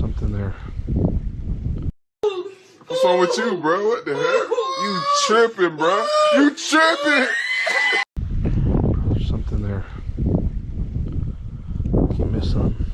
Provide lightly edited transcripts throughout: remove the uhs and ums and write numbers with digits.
something there. What's wrong with you, bro? What the heck? You tripping, bro? You tripping? There's something there. Can't miss something.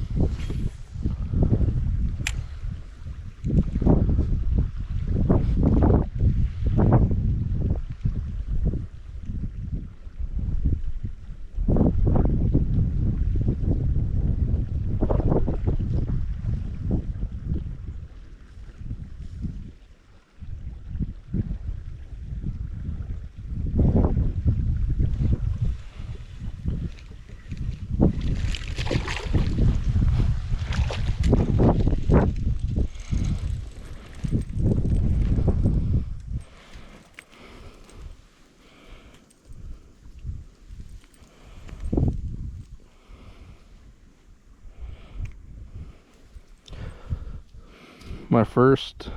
My first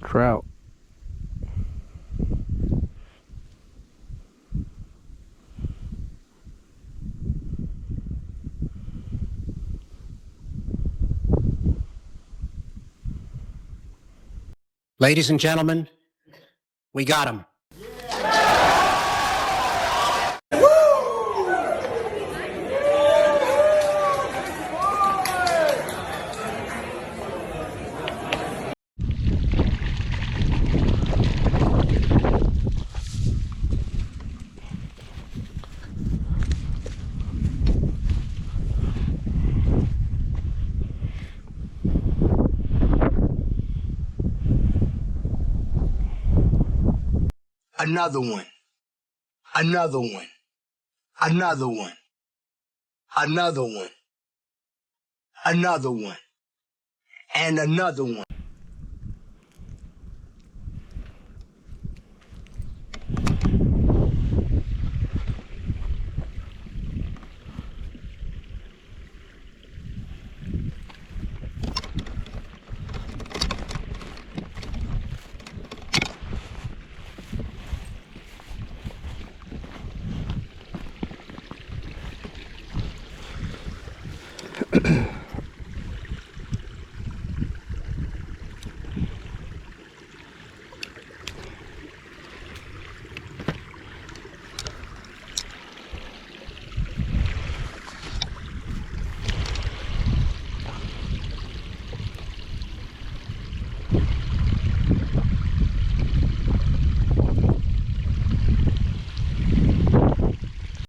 trout. Ladies and gentlemen, we got him. Another one. Another one. Another one. Another one. Another one. And another one.